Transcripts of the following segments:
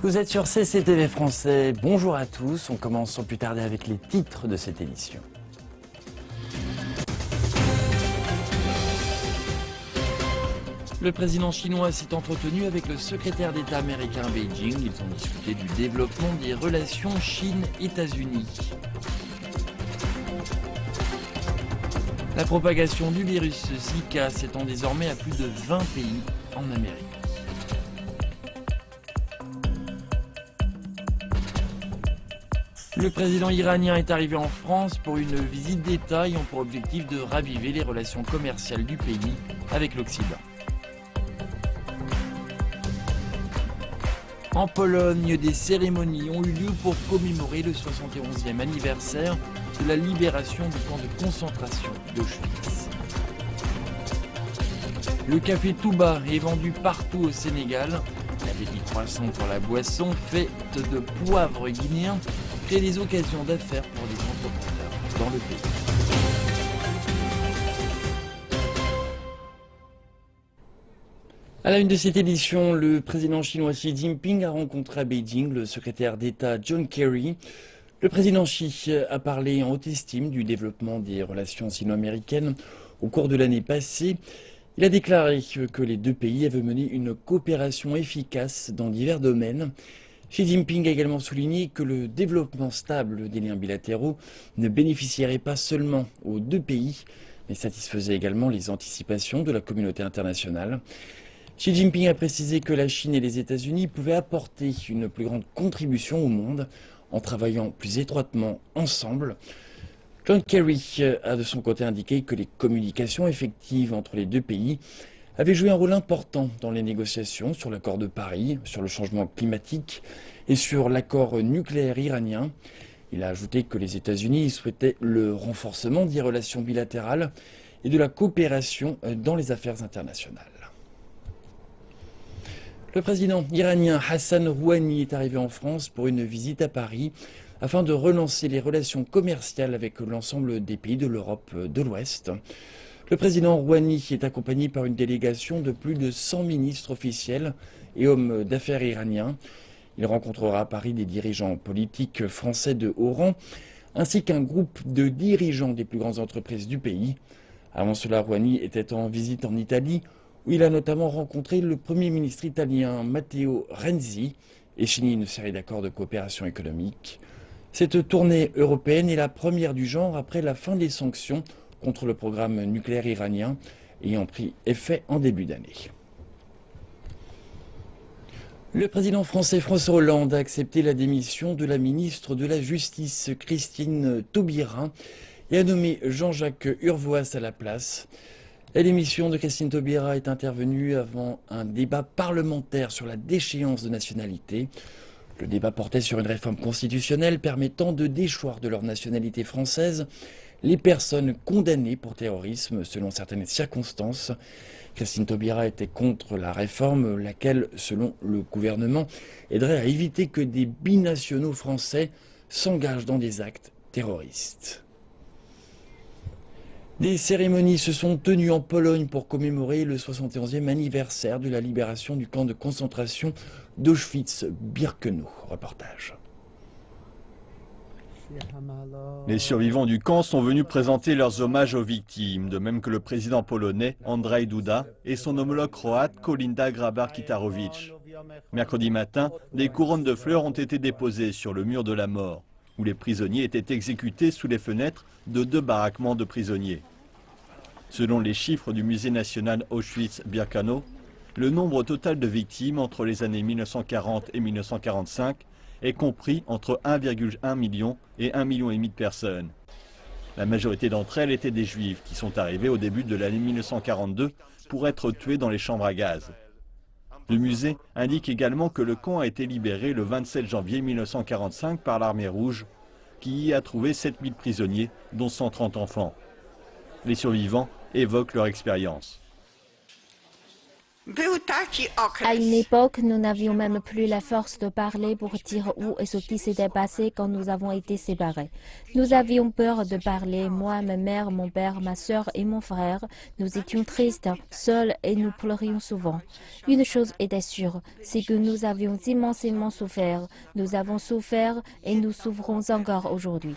Vous êtes sur CCTV Français, bonjour à tous, on commence sans plus tarder avec les titres de cette édition. Le président chinois s'est entretenu avec le secrétaire d'État américain à Beijing. Ils ont discuté du développement des relations Chine-États-Unis. La propagation du virus Zika s'étend désormais à plus de 20 pays en Amérique. Le président iranien est arrivé en France pour une visite d'État ayant pour objectif de raviver les relations commerciales du pays avec l'Occident. En Pologne, des cérémonies ont eu lieu pour commémorer le 71e anniversaire de la libération du camp de concentration d'Auschwitz. Le café Touba est vendu partout au Sénégal. L'appétit croissant pour la boisson faite de poivre guinéen crée des occasions d'affaires pour les entrepreneurs dans le pays. À la une de cette édition, le président chinois Xi Jinping a rencontré à Beijing le secrétaire d'État John Kerry. Le président Xi a parlé en haute estime du développement des relations sino-américaines au cours de l'année passée. Il a déclaré que les deux pays avaient mené une coopération efficace dans divers domaines. Xi Jinping a également souligné que le développement stable des liens bilatéraux ne bénéficierait pas seulement aux deux pays, mais satisfaisait également les anticipations de la communauté internationale. Xi Jinping a précisé que la Chine et les États-Unis pouvaient apporter une plus grande contribution au monde en travaillant plus étroitement ensemble. John Kerry a de son côté indiqué que les communications effectives entre les deux pays avaient joué un rôle important dans les négociations sur l'accord de Paris, sur le changement climatique et sur l'accord nucléaire iranien. Il a ajouté que les États-Unis souhaitaient le renforcement des relations bilatérales et de la coopération dans les affaires internationales. Le président iranien Hassan Rouhani est arrivé en France pour une visite à Paris afin de relancer les relations commerciales avec l'ensemble des pays de l'Europe de l'Ouest. Le président Rouhani est accompagné par une délégation de plus de 100 ministres officiels et hommes d'affaires iraniens. Il rencontrera à Paris des dirigeants politiques français de haut rang, ainsi qu'un groupe de dirigeants des plus grandes entreprises du pays. Avant cela, Rouhani était en visite en Italie, où il a notamment rencontré le Premier ministre italien Matteo Renzi et signé une série d'accords de coopération économique. Cette tournée européenne est la première du genre après la fin des sanctions contre le programme nucléaire iranien ayant pris effet en début d'année. Le président français François Hollande a accepté la démission de la ministre de la Justice Christine Taubira et a nommé Jean-Jacques Urvoas à la place. La démission de Christine Taubira est intervenue avant un débat parlementaire sur la déchéance de nationalité. Le débat portait sur une réforme constitutionnelle permettant de déchoir de leur nationalité française les personnes condamnées pour terrorisme selon certaines circonstances. Christine Taubira était contre la réforme, laquelle, selon le gouvernement, aiderait à éviter que des binationaux français s'engagent dans des actes terroristes. Des cérémonies se sont tenues en Pologne pour commémorer le 71e anniversaire de la libération du camp de concentration d'Auschwitz-Birkenau. Reportage. Les survivants du camp sont venus présenter leurs hommages aux victimes, de même que le président polonais Andrzej Duda et son homologue croate Kolinda Grabar-Kitarović. Mercredi matin, des couronnes de fleurs ont été déposées sur le mur de la mort, où les prisonniers étaient exécutés sous les fenêtres de deux baraquements de prisonniers. Selon les chiffres du musée national Auschwitz-Birkenau, le nombre total de victimes entre les années 1940 et 1945 est compris entre 1,1 million et 1,5 million de personnes. La majorité d'entre elles étaient des juifs qui sont arrivés au début de l'année 1942 pour être tués dans les chambres à gaz. Le musée indique également que le camp a été libéré le 27 janvier 1945 par l'armée rouge, qui y a trouvé 7000 prisonniers, dont 130 enfants. Les survivants évoquent leur expérience. À une époque, nous n'avions même plus la force de parler pour dire où et ce qui s'était passé quand nous avons été séparés. Nous avions peur de parler, moi, ma mère, mon père, ma sœur et mon frère. Nous étions tristes, seuls et nous pleurions souvent. Une chose était sûre, c'est que nous avions immensément souffert. Nous avons souffert et nous souffrons encore aujourd'hui.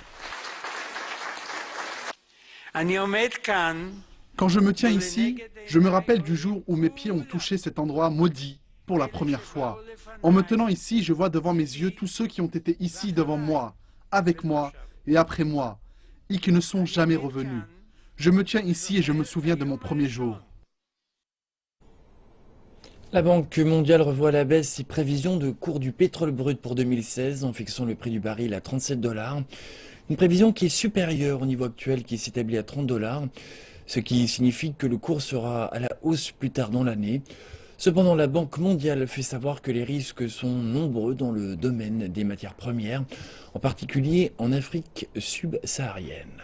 Quand je me tiens ici, je me rappelle du jour où mes pieds ont touché cet endroit maudit pour la première fois. En me tenant ici, je vois devant mes yeux tous ceux qui ont été ici devant moi, avec moi et après moi, et qui ne sont jamais revenus. Je me tiens ici et je me souviens de mon premier jour. La Banque mondiale revoit à la baisse ses prévisions de cours du pétrole brut pour 2016 en fixant le prix du baril à 37 $. Une prévision qui est supérieure au niveau actuel qui s'établit à 30 $, ce qui signifie que le cours sera à la hausse plus tard dans l'année. Cependant, la Banque mondiale fait savoir que les risques sont nombreux dans le domaine des matières premières, en particulier en Afrique subsaharienne.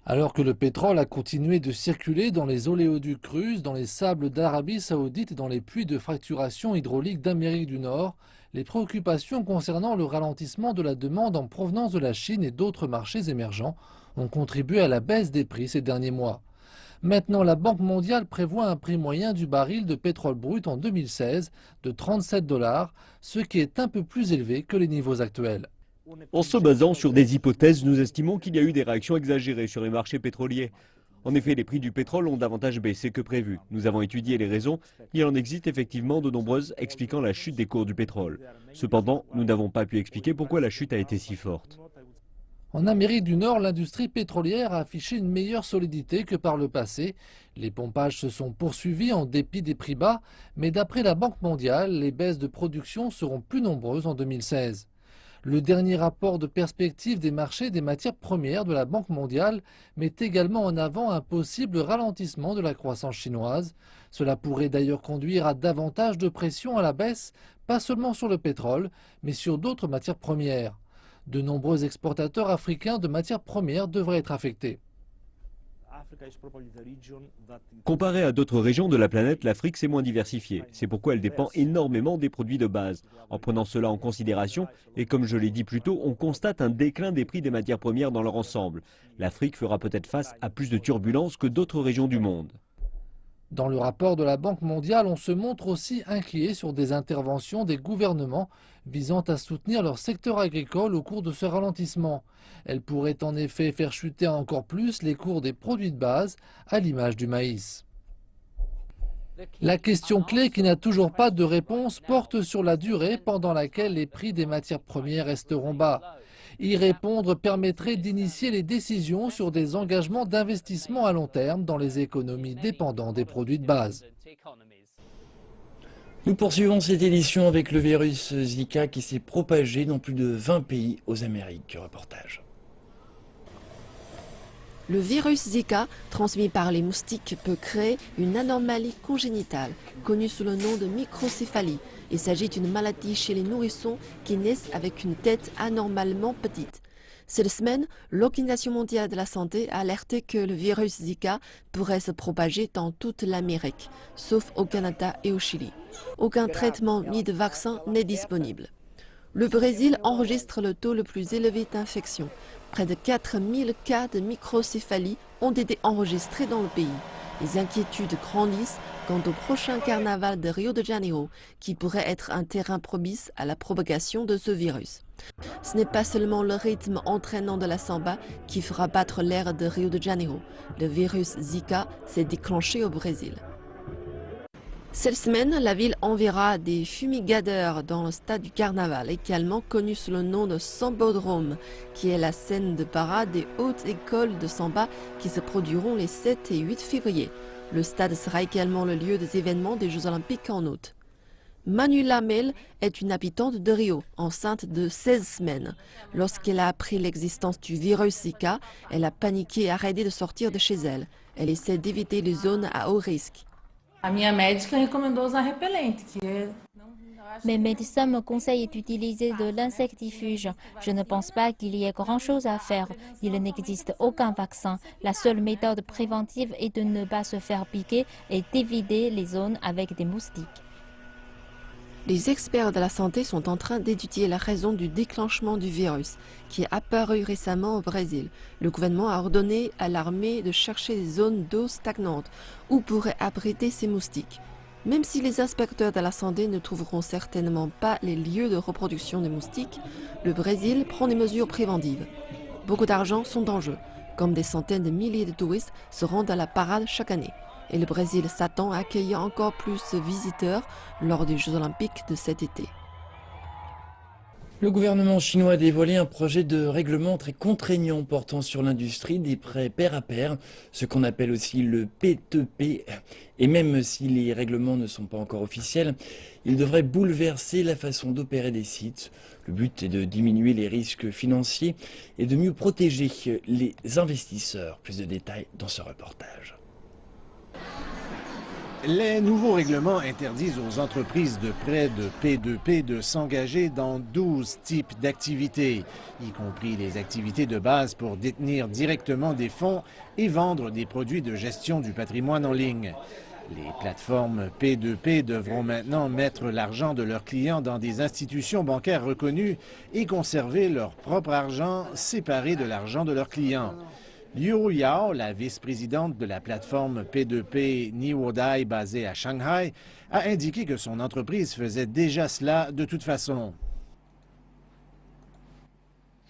Alors que le pétrole a continué de circuler dans les oléoducs russes, dans les sables d'Arabie Saoudite et dans les puits de fracturation hydraulique d'Amérique du Nord, les préoccupations concernant le ralentissement de la demande en provenance de la Chine et d'autres marchés émergents ont contribué à la baisse des prix ces derniers mois. Maintenant, la Banque mondiale prévoit un prix moyen du baril de pétrole brut en 2016 de 37 $, ce qui est un peu plus élevé que les niveaux actuels. En se basant sur des hypothèses, nous estimons qu'il y a eu des réactions exagérées sur les marchés pétroliers. En effet, les prix du pétrole ont davantage baissé que prévu. Nous avons étudié les raisons. Il en existe effectivement de nombreuses expliquant la chute des cours du pétrole. Cependant, nous n'avons pas pu expliquer pourquoi la chute a été si forte. En Amérique du Nord, l'industrie pétrolière a affiché une meilleure solidité que par le passé. Les pompages se sont poursuivis en dépit des prix bas, mais d'après la Banque mondiale, les baisses de production seront plus nombreuses en 2016. Le dernier rapport de perspective des marchés des matières premières de la Banque mondiale met également en avant un possible ralentissement de la croissance chinoise. Cela pourrait d'ailleurs conduire à davantage de pression à la baisse, pas seulement sur le pétrole, mais sur d'autres matières premières. De nombreux exportateurs africains de matières premières devraient être affectés. Comparé à d'autres régions de la planète, l'Afrique s'est moins diversifiée. C'est pourquoi elle dépend énormément des produits de base. En prenant cela en considération, et comme je l'ai dit plus tôt, on constate un déclin des prix des matières premières dans leur ensemble. L'Afrique fera peut-être face à plus de turbulences que d'autres régions du monde. Dans le rapport de la Banque mondiale, on se montre aussi inquiet sur des interventions des gouvernements visant à soutenir leur secteur agricole au cours de ce ralentissement. Elles pourraient en effet faire chuter encore plus les cours des produits de base, à l'image du maïs. La question clé qui n'a toujours pas de réponse porte sur la durée pendant laquelle les prix des matières premières resteront bas. Y répondre permettrait d'initier les décisions sur des engagements d'investissement à long terme dans les économies dépendant des produits de base. Nous poursuivons cette édition avec le virus Zika qui s'est propagé dans plus de 20 pays aux Amériques. Reportage. Le virus Zika, transmis par les moustiques, peut créer une anomalie congénitale, connue sous le nom de microcéphalie. Il s'agit d'une maladie chez les nourrissons qui naissent avec une tête anormalement petite. Cette semaine, l'Organisation mondiale de la santé a alerté que le virus Zika pourrait se propager dans toute l'Amérique, sauf au Canada et au Chili. Aucun traitement ni de vaccin n'est disponible. Le Brésil enregistre le taux le plus élevé d'infection. Près de 4000 cas de microcéphalie ont été enregistrés dans le pays. Les inquiétudes grandissent quant au prochain carnaval de Rio de Janeiro, qui pourrait être un terrain propice à la propagation de ce virus. Ce n'est pas seulement le rythme entraînant de la samba qui fera battre l'air de Rio de Janeiro. Le virus Zika s'est déclenché au Brésil. Cette semaine, la ville enverra des fumigadeurs dans le stade du carnaval, également connu sous le nom de Sambodrome, qui est la scène de parade des hautes écoles de samba qui se produiront les 7 et 8 février. Le stade sera également le lieu des événements des Jeux Olympiques en août. Manuela Mel est une habitante de Rio, enceinte de 16 semaines. Lorsqu'elle a appris l'existence du virus Zika, elle a paniqué et arrêté de sortir de chez elle. Elle essaie d'éviter les zones à haut risque. Mes médecins me conseillent d'utiliser de l'insectifuge. Je ne pense pas qu'il y ait grand-chose à faire. Il n'existe aucun vaccin. La seule méthode préventive est de ne pas se faire piquer et d'éviter les zones avec des moustiques. Les experts de la santé sont en train d'étudier la raison du déclenchement du virus, qui est apparu récemment au Brésil. Le gouvernement a ordonné à l'armée de chercher des zones d'eau stagnantes où pourraient abriter ces moustiques. Même si les inspecteurs de la santé ne trouveront certainement pas les lieux de reproduction des moustiques, le Brésil prend des mesures préventives. Beaucoup d'argent sont en jeu, comme des centaines de milliers de touristes se rendent à la parade chaque année. Et le Brésil s'attend à accueillir encore plus de visiteurs lors des Jeux Olympiques de cet été. Le gouvernement chinois a dévoilé un projet de règlement très contraignant portant sur l'industrie des prêts pair à pair, ce qu'on appelle aussi le P2P. Et même si les règlements ne sont pas encore officiels, ils devraient bouleverser la façon d'opérer des sites. Le but est de diminuer les risques financiers et de mieux protéger les investisseurs. Plus de détails dans ce reportage. Les nouveaux règlements interdisent aux entreprises de prêts de P2P de s'engager dans 12 types d'activités, y compris les activités de base pour détenir directement des fonds et vendre des produits de gestion du patrimoine en ligne. Les plateformes P2P devront maintenant mettre l'argent de leurs clients dans des institutions bancaires reconnues et conserver leur propre argent séparé de l'argent de leurs clients. Liu Yao, la vice-présidente de la plateforme P2P Niwodai basée à Shanghai, a indiqué que son entreprise faisait déjà cela de toute façon.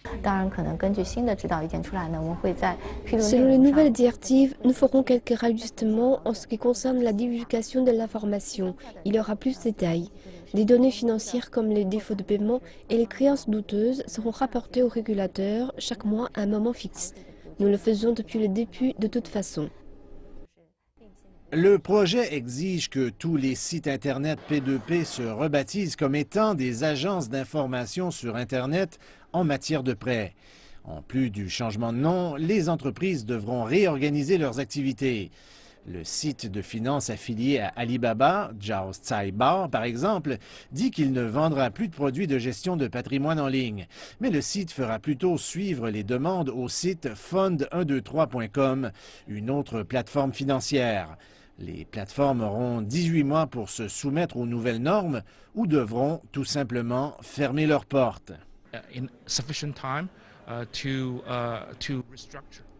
Selon les nouvelles directives, nous ferons quelques rajustements en ce qui concerne la divulgation de l'information. Il y aura plus de détails. Des données financières comme les défauts de paiement et les créances douteuses seront rapportées aux régulateurs chaque mois à un moment fixe. Nous le faisons depuis le début de toute façon. Le projet exige que tous les sites Internet P2P se rebaptisent comme étant des agences d'information sur Internet en matière de prêts. En plus du changement de nom, les entreprises devront réorganiser leurs activités. Le site de finance affilié à Alibaba, Jiao Caibao par exemple, dit qu'il ne vendra plus de produits de gestion de patrimoine en ligne. Mais le site fera plutôt suivre les demandes au site fund123.com, une autre plateforme financière. Les plateformes auront 18 mois pour se soumettre aux nouvelles normes ou devront tout simplement fermer leurs portes.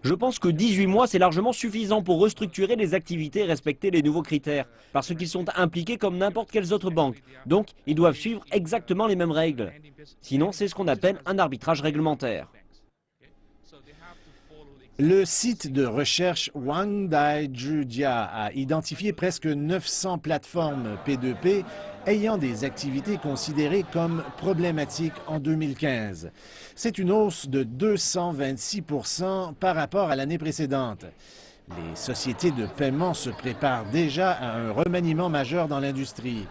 Je pense que 18 mois, c'est largement suffisant pour restructurer les activités et respecter les nouveaux critères, parce qu'ils sont impliqués comme n'importe quelles autres banques. Donc, ils doivent suivre exactement les mêmes règles. Sinon, c'est ce qu'on appelle un arbitrage réglementaire. Le site de recherche Wangdaijudia a identifié presque 900 plateformes P2P ayant des activités considérées comme problématiques en 2015. C'est une hausse de 226% par rapport à l'année précédente. Les sociétés de paiement se préparent déjà à un remaniement majeur dans l'industrie.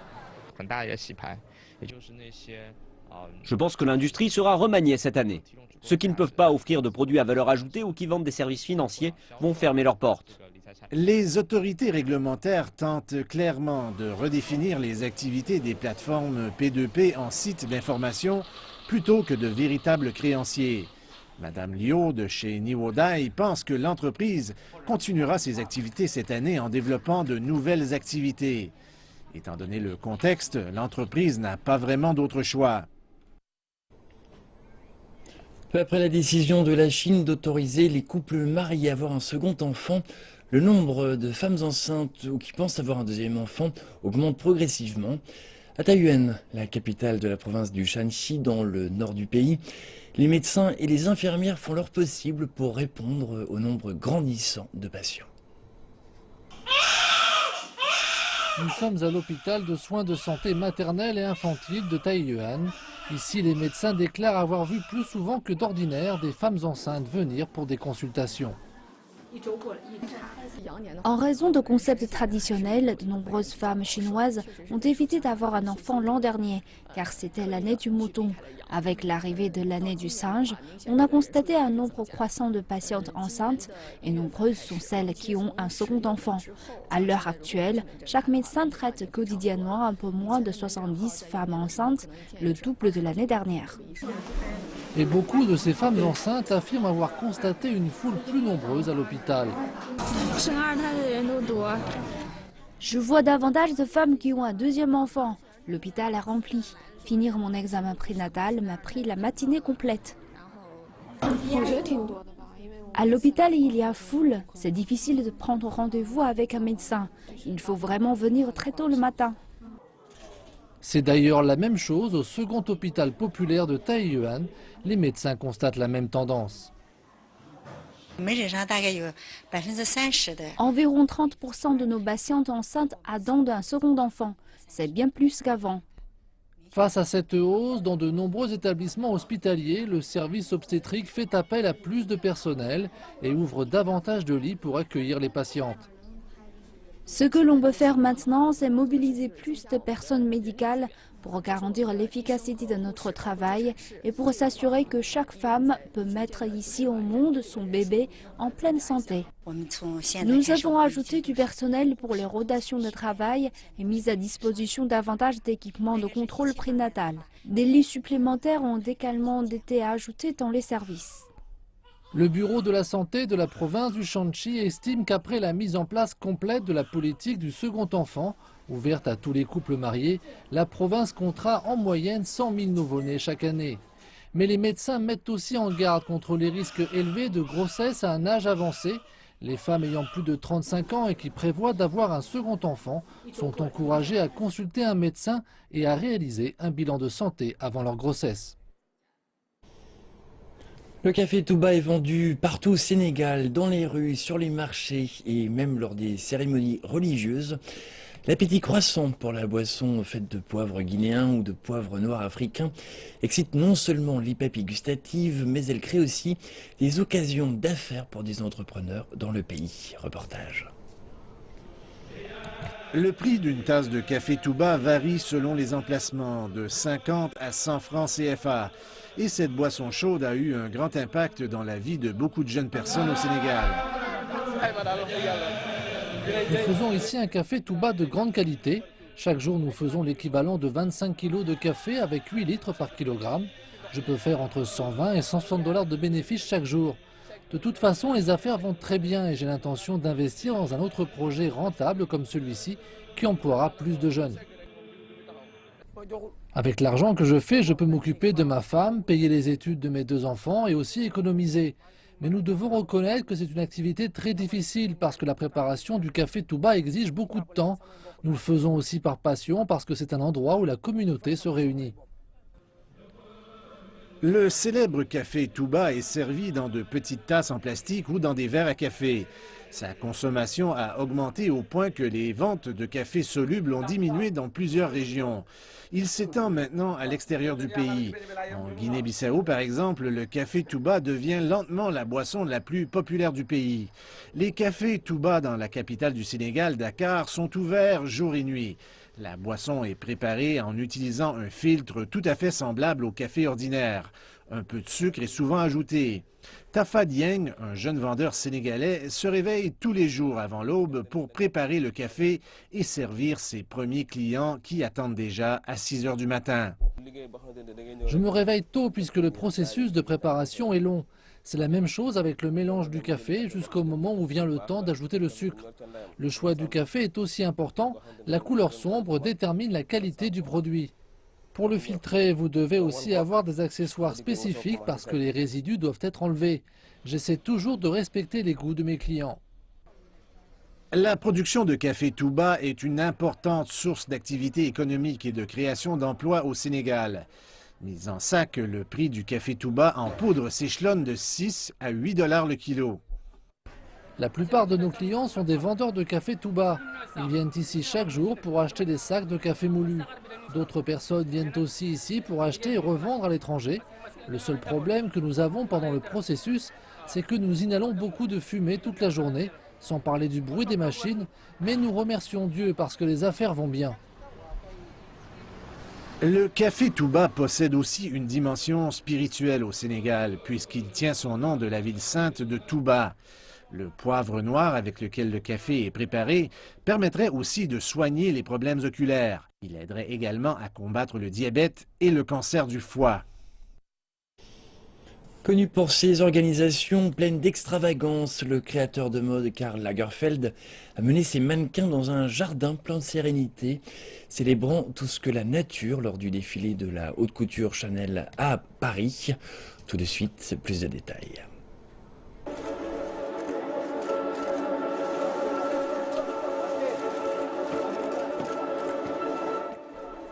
Je pense que l'industrie sera remaniée cette année. Ceux qui ne peuvent pas offrir de produits à valeur ajoutée ou qui vendent des services financiers vont fermer leurs portes. Les autorités réglementaires tentent clairement de redéfinir les activités des plateformes P2P en sites d'information plutôt que de véritables créanciers. Madame Liu de chez Niwodai pense que l'entreprise continuera ses activités cette année en développant de nouvelles activités. Étant donné le contexte, l'entreprise n'a pas vraiment d'autre choix. Peu après la décision de la Chine d'autoriser les couples mariés à avoir un second enfant, le nombre de femmes enceintes ou qui pensent avoir un deuxième enfant augmente progressivement. À Taiyuan, la capitale de la province du Shanxi, dans le nord du pays, les médecins et les infirmières font leur possible pour répondre au nombre grandissant de patients. Nous sommes à l'hôpital de soins de santé maternelle et infantile de Taiyuan. Ici, les médecins déclarent avoir vu plus souvent que d'ordinaire des femmes enceintes venir pour des consultations. En raison de concepts traditionnels, de nombreuses femmes chinoises ont évité d'avoir un enfant l'an dernier, car c'était l'année du mouton. Avec l'arrivée de l'année du singe, on a constaté un nombre croissant de patientes enceintes et nombreuses sont celles qui ont un second enfant. À l'heure actuelle, chaque médecin traite quotidiennement un peu moins de 70 femmes enceintes, le double de l'année dernière. Et beaucoup de ces femmes enceintes affirment avoir constaté une foule plus nombreuse à l'hôpital. Je vois davantage de femmes qui ont un deuxième enfant. L'hôpital est rempli. Finir mon examen prénatal m'a pris la matinée complète. À l'hôpital, il y a foule. C'est difficile de prendre rendez-vous avec un médecin. Il faut vraiment venir très tôt le matin. C'est d'ailleurs la même chose au second hôpital populaire de Taiyuan. Les médecins constatent la même tendance. Environ 30% de nos patientes enceintes attendent un second enfant. C'est bien plus qu'avant. Face à cette hausse, dans de nombreux établissements hospitaliers, le service obstétrique fait appel à plus de personnel et ouvre davantage de lits pour accueillir les patientes. Ce que l'on peut faire maintenant, c'est mobiliser plus de personnes médicales pour garantir l'efficacité de notre travail et pour s'assurer que chaque femme peut mettre ici au monde son bébé en pleine santé. Nous avons ajouté du personnel pour les rotations de travail et mis à disposition davantage d'équipements de contrôle prénatal. Des lits supplémentaires ont également été ajoutés dans les services. Le bureau de la santé de la province du Shanxi estime qu'après la mise en place complète de la politique du second enfant, ouverte à tous les couples mariés, la province comptera en moyenne 100 000 nouveau-nés chaque année. Mais les médecins mettent aussi en garde contre les risques élevés de grossesse à un âge avancé. Les femmes ayant plus de 35 ans et qui prévoient d'avoir un second enfant sont encouragées à consulter un médecin et à réaliser un bilan de santé avant leur grossesse. Le café Touba est vendu partout au Sénégal, dans les rues, sur les marchés et même lors des cérémonies religieuses. L'appétit croissant pour la boisson faite de poivre guinéen ou de poivre noir africain excite non seulement les papilles gustatives, mais elle crée aussi des occasions d'affaires pour des entrepreneurs dans le pays. Reportage. Le prix d'une tasse de café Touba varie selon les emplacements, de 50 à 100 francs CFA. Et cette boisson chaude a eu un grand impact dans la vie de beaucoup de jeunes personnes au Sénégal. Nous faisons ici un café Touba de grande qualité. Chaque jour, nous faisons l'équivalent de 25 kg de café avec 8 litres par kilogramme. Je peux faire entre 120 et 160 $ de bénéfices chaque jour. De toute façon, les affaires vont très bien et j'ai l'intention d'investir dans un autre projet rentable comme celui-ci qui emploiera plus de jeunes. Avec l'argent que je fais, je peux m'occuper de ma femme, payer les études de mes 2 enfants et aussi économiser. Mais nous devons reconnaître que c'est une activité très difficile parce que la préparation du café Touba exige beaucoup de temps. Nous le faisons aussi par passion parce que c'est un endroit où la communauté se réunit. Le célèbre café Touba est servi dans de petites tasses en plastique ou dans des verres à café. Sa consommation a augmenté au point que les ventes de café soluble ont diminué dans plusieurs régions. Il s'étend maintenant à l'extérieur du pays. En Guinée-Bissau, par exemple, le café Touba devient lentement la boisson la plus populaire du pays. Les cafés Touba dans la capitale du Sénégal, Dakar, sont ouverts jour et nuit. La boisson est préparée en utilisant un filtre tout à fait semblable au café ordinaire. Un peu de sucre est souvent ajouté. Tafa Dieng, un jeune vendeur sénégalais, se réveille tous les jours avant l'aube pour préparer le café et servir ses premiers clients qui attendent déjà à 6 heures du matin. Je me réveille tôt puisque le processus de préparation est long. C'est la même chose avec le mélange du café jusqu'au moment où vient le temps d'ajouter le sucre. Le choix du café est aussi important. La couleur sombre détermine la qualité du produit. Pour le filtrer, vous devez aussi avoir des accessoires spécifiques parce que les résidus doivent être enlevés. J'essaie toujours de respecter les goûts de mes clients. La production de café Touba est une importante source d'activité économique et de création d'emplois au Sénégal. Mis en sac, le prix du café Touba en poudre s'échelonne de 6 à 8 $ le kilo. La plupart de nos clients sont des vendeurs de café Touba. Ils viennent ici chaque jour pour acheter des sacs de café moulu. D'autres personnes viennent aussi ici pour acheter et revendre à l'étranger. Le seul problème que nous avons pendant le processus, c'est que nous inhalons beaucoup de fumée toute la journée, sans parler du bruit des machines, mais nous remercions Dieu parce que les affaires vont bien. Le café Touba possède aussi une dimension spirituelle au Sénégal, puisqu'il tient son nom de la ville sainte de Touba. Le poivre noir avec lequel le café est préparé permettrait aussi de soigner les problèmes oculaires. Il aiderait également à combattre le diabète et le cancer du foie. Connu pour ses organisations pleines d'extravagance, le créateur de mode Karl Lagerfeld a mené ses mannequins dans un jardin plein de sérénité, célébrant tout ce que la nature lors du défilé de la haute couture Chanel à Paris. Tout de suite, plus de détails.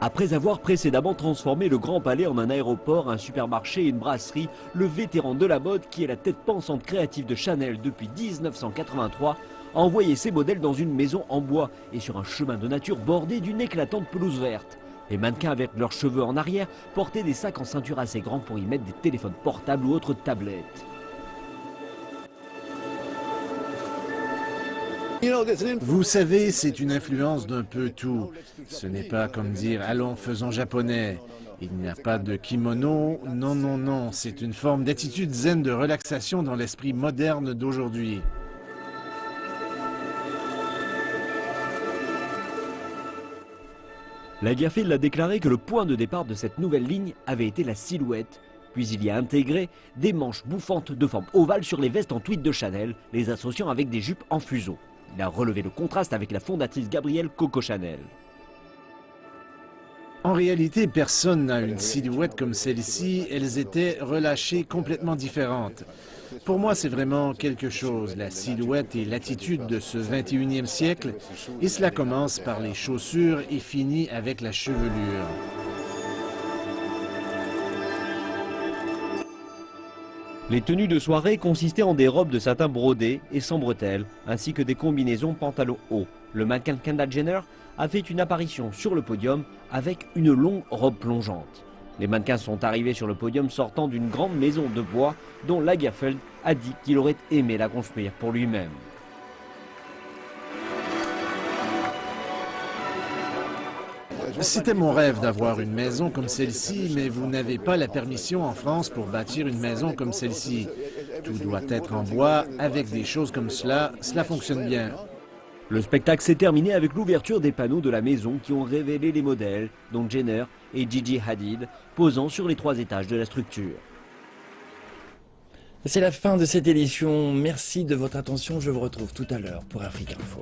Après avoir précédemment transformé le Grand Palais en un aéroport, un supermarché et une brasserie, le vétéran de la mode, qui est la tête pensante créative de Chanel depuis 1983, a envoyé ses modèles dans une maison en bois et sur un chemin de nature bordé d'une éclatante pelouse verte. Les mannequins avec leurs cheveux en arrière portaient des sacs en ceinture assez grands pour y mettre des téléphones portables ou autres tablettes. Vous savez, c'est une influence d'un peu tout. Ce n'est pas comme dire « allons, faisons japonais ». Il n'y a pas de kimono, non, non, non. C'est une forme d'attitude zen de relaxation dans l'esprit moderne d'aujourd'hui. Lagerfeld a déclaré que le point de départ de cette nouvelle ligne avait été la silhouette. Puis il y a intégré des manches bouffantes de forme ovale sur les vestes en tweed de Chanel, les associant avec des jupes en fuseau. Il a relevé le contraste avec la fondatrice Gabrielle Coco Chanel. En réalité, personne n'a une silhouette comme celle-ci. Elles étaient relâchées complètement différentes. Pour moi, c'est vraiment quelque chose, la silhouette et l'attitude de ce 21e siècle. Et cela commence par les chaussures et finit avec la chevelure. Les tenues de soirée consistaient en des robes de satin brodées et sans bretelles, ainsi que des combinaisons pantalons hauts. Le mannequin Kendall Jenner a fait une apparition sur le podium avec une longue robe plongeante. Les mannequins sont arrivés sur le podium sortant d'une grande maison de bois dont Lagerfeld a dit qu'il aurait aimé la construire pour lui-même. C'était mon rêve d'avoir une maison comme celle-ci, mais vous n'avez pas la permission en France pour bâtir une maison comme celle-ci. Tout doit être en bois, avec des choses comme cela fonctionne bien. Le spectacle s'est terminé avec l'ouverture des panneaux de la maison qui ont révélé les modèles, dont Jenner et Gigi Hadid, posant sur les 3 étages de la structure. C'est la fin de cette édition. Merci de votre attention. Je vous retrouve tout à l'heure pour Afrique Info.